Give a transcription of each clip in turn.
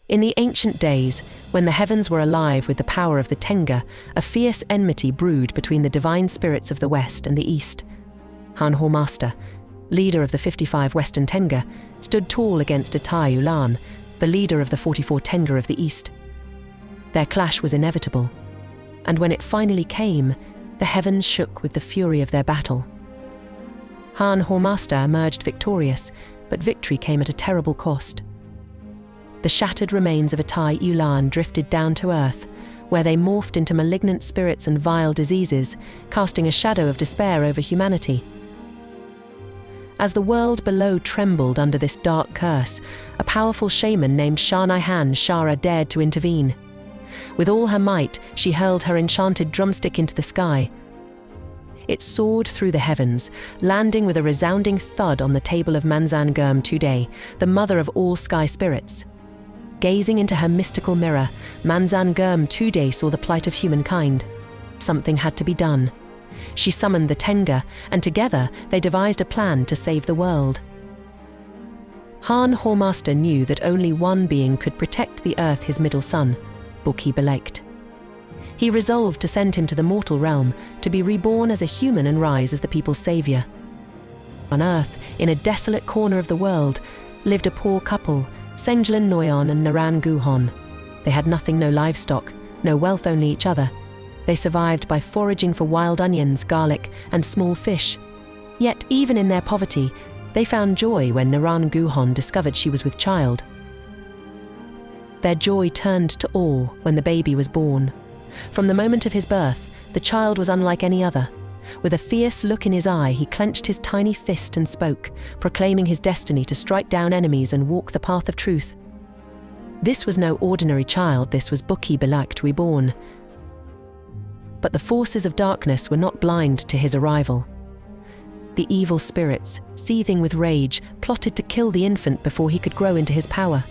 In the ancient days, when the heavens were alive with the power of the Tenga, a fierce enmity brewed between the divine spirits of the West and the East. Hormasta, leader of the 55 Western Tenga, stood tall against Atai Ulaan, the leader of the 44 Tenga of the East. Their clash was inevitable, and when it finally came, the heavens shook with the fury of their battle. Hormasta emerged victorious, but victory came at a terrible cost. The shattered remains of Atai Ulaan drifted down to earth, where they morphed into malignant spirits and vile diseases, casting a shadow of despair over humanity. As the world below trembled under this dark curse, a powerful shaman named Shanihan Shara dared to intervene. With all her might, she hurled her enchanted drumstick into the sky. It soared through the heavens, landing with a resounding thud on the table of Manzan Gurm Today, the mother of all sky spirits. Gazing into her mystical mirror, Manzan Gurm Today saw the plight of humankind. Something had to be done. She summoned the Tenga, and together they devised a plan to save the world. Hormasta knew that only one being could protect the earth, his middle son, Belekt. He resolved to send him to the mortal realm, to be reborn as a human and rise as the people's savior. On earth, in a desolate corner of the world, lived a poor couple, Sengjlan Noyon and Naran Guhon. They had nothing, no livestock, no wealth, only each other. They survived by foraging for wild onions, garlic, and small fish. Yet, even in their poverty, they found joy when Naran Guhon discovered she was with child. Their joy turned to awe when the baby was born. From the moment of his birth, the child was unlike any other. With a fierce look in his eye, he clenched his tiny fist and spoke, proclaiming his destiny to strike down enemies and walk the path of truth. This was no ordinary child, this was Belekt reborn. But the forces of darkness were not blind to his arrival. The evil spirits, seething with rage, plotted to kill the infant before he could grow into his power.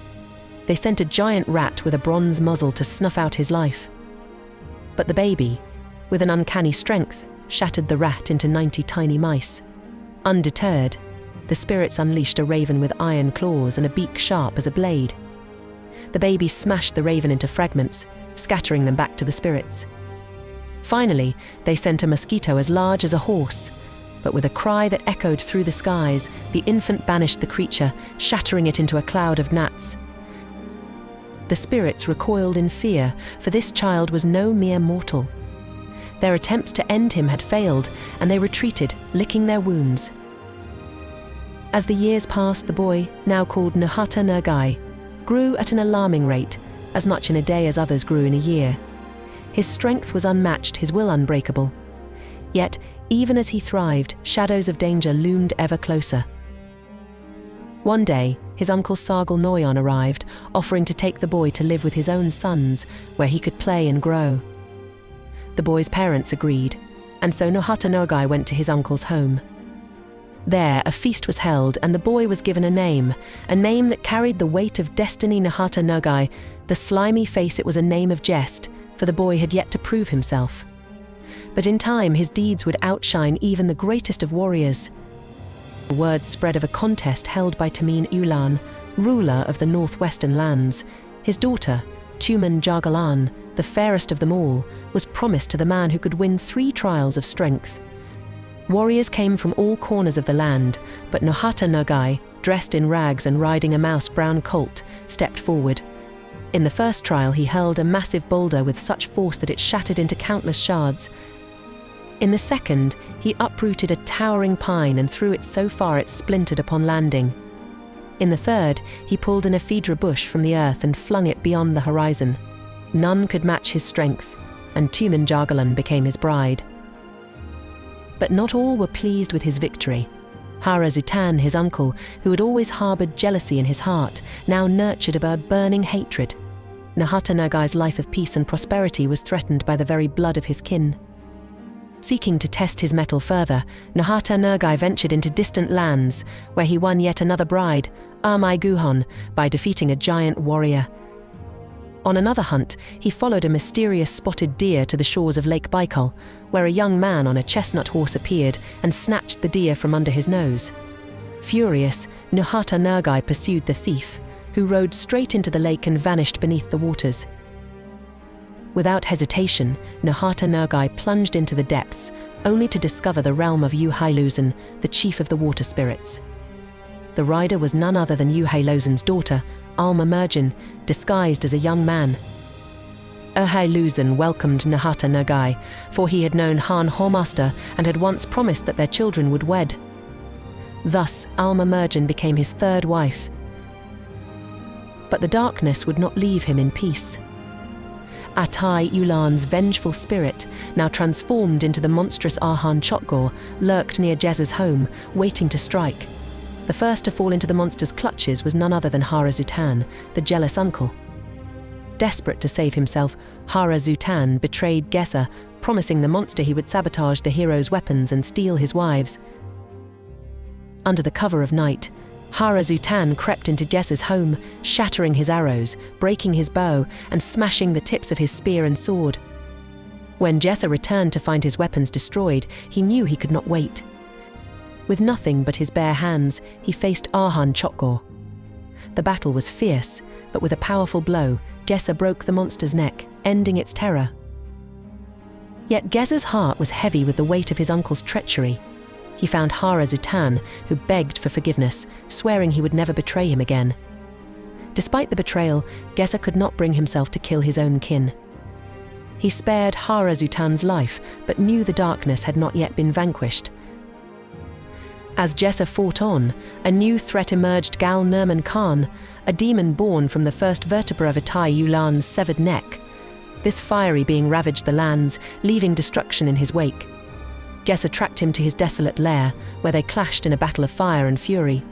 They sent a giant rat with a bronze muzzle to snuff out his life. But the baby, with an uncanny strength, shattered the rat into 90 tiny mice. Undeterred, the spirits unleashed a raven with iron claws and a beak sharp as a blade. The baby smashed the raven into fragments, scattering them back to the spirits. Finally, they sent a mosquito as large as a horse, but with a cry that echoed through the skies, the infant banished the creature, shattering it into a cloud of gnats. The spirits recoiled in fear, for this child was no mere mortal. Their attempts to end him had failed, and they retreated, licking their wounds. As the years passed, the boy, now called Nuhata Nergai, grew at an alarming rate, as much in a day as others grew in a year. His strength was unmatched, his will unbreakable. Yet, even as he thrived, shadows of danger loomed ever closer. One day, his uncle Sargal Noyon arrived, offering to take the boy to live with his own sons, where he could play and grow. The boy's parents agreed, and so Nuhata Nergai went to his uncle's home. There, a feast was held, and the boy was given a name that carried the weight of destiny. Nuhata Nergai, the slimy face, it was a name of jest, for the boy had yet to prove himself. But in time, his deeds would outshine even the greatest of warriors. The word spread of a contest held by Tamin Ulaan, ruler of the northwestern lands. His daughter, Tumen Jargalan, the fairest of them all, was promised to the man who could win 3 trials of strength. Warriors came from all corners of the land, but Nuhata Nergai, dressed in rags and riding a mouse-brown colt, stepped forward. In the first trial, he hurled a massive boulder with such force that it shattered into countless shards. In the second, he uprooted a towering pine and threw it so far it splintered upon landing. In the third, he pulled an ephedra bush from the earth and flung it beyond the horizon. None could match his strength, and Tumen Jargalan became his bride. But not all were pleased with his victory. Hara Zutan, his uncle, who had always harbored jealousy in his heart, now nurtured a burning hatred. Nuhata Nergai's life of peace and prosperity was threatened by the very blood of his kin. Seeking to test his mettle further, Nuhata Nergai ventured into distant lands, where he won yet another bride, Amai Guhon, by defeating a giant warrior. On another hunt, he followed a mysterious spotted deer to the shores of Lake Baikal, where a young man on a chestnut horse appeared and snatched the deer from under his nose. Furious, Nuhata Nergai pursued the thief, who rode straight into the lake and vanished beneath the waters. Without hesitation, Nahata Nergai plunged into the depths, only to discover the realm of Yuhailuzen, the chief of the water spirits. The rider was none other than Yuhailuzen's daughter, Alma Mergen, disguised as a young man. Yuhailuzen welcomed Nahata Nergai, for he had known Han Hormasta and had once promised that their children would wed. Thus, Alma Mergen became his third wife. But the darkness would not leave him in peace. Atai, Ulaan's vengeful spirit, now transformed into the monstrous Arhan Chotgor, lurked near Gezer's home, waiting to strike. The first to fall into the monster's clutches was none other than Hara Zutan, the jealous uncle. Desperate to save himself, Hara Zutan betrayed Geser, promising the monster he would sabotage the hero's weapons and steal his wives. Under the cover of night, Hara Zutan crept into Gezer's home, shattering his arrows, breaking his bow, and smashing the tips of his spear and sword. When Geser returned to find his weapons destroyed, he knew he could not wait. With nothing but his bare hands, he faced Arhan Chotgor. The battle was fierce, but with a powerful blow, Geser broke the monster's neck, ending its terror. Yet Gezer's heart was heavy with the weight of his uncle's treachery. He found Hara Zutan, who begged for forgiveness, swearing he would never betray him again. Despite the betrayal, Geser could not bring himself to kill his own kin. He spared Hara Zutan's life, but knew the darkness had not yet been vanquished. As Geser fought on, a new threat emerged: Gal Nerman Khan, a demon born from the first vertebra of Atai Ulaan's severed neck. This fiery being ravaged the lands, leaving destruction in his wake. Geser tracked him to his desolate lair, where they clashed in a battle of fire and fury.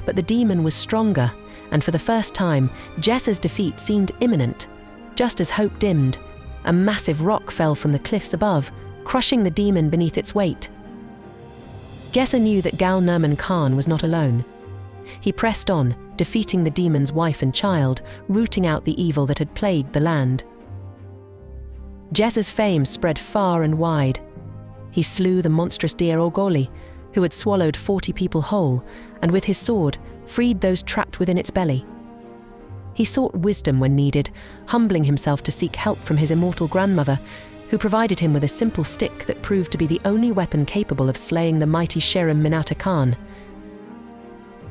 But the demon was stronger, and for the first time, Geser's defeat seemed imminent. Just as hope dimmed, a massive rock fell from the cliffs above, crushing the demon beneath its weight. Geser knew that Gal Nerman Khan was not alone. He pressed on, defeating the demon's wife and child, rooting out the evil that had plagued the land. Gezer's fame spread far and wide. He slew the monstrous deer Orgoli, who had swallowed 40 people whole, and with his sword, freed those trapped within its belly. He sought wisdom when needed, humbling himself to seek help from his immortal grandmother, who provided him with a simple stick that proved to be the only weapon capable of slaying the mighty Sherim Minata Khan.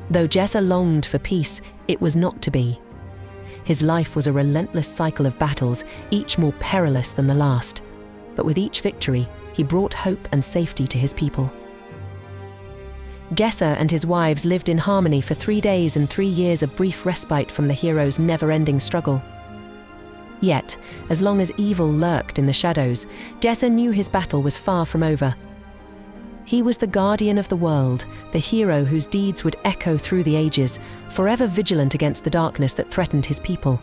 Though Geser longed for peace, it was not to be. His life was a relentless cycle of battles, each more perilous than the last. But with each victory, he brought hope and safety to his people. Geser and his wives lived in harmony for 3 days and 3 years, a brief respite from the hero's never-ending struggle. Yet, as long as evil lurked in the shadows, Geser knew his battle was far from over. He was the guardian of the world, the hero whose deeds would echo through the ages, forever vigilant against the darkness that threatened his people.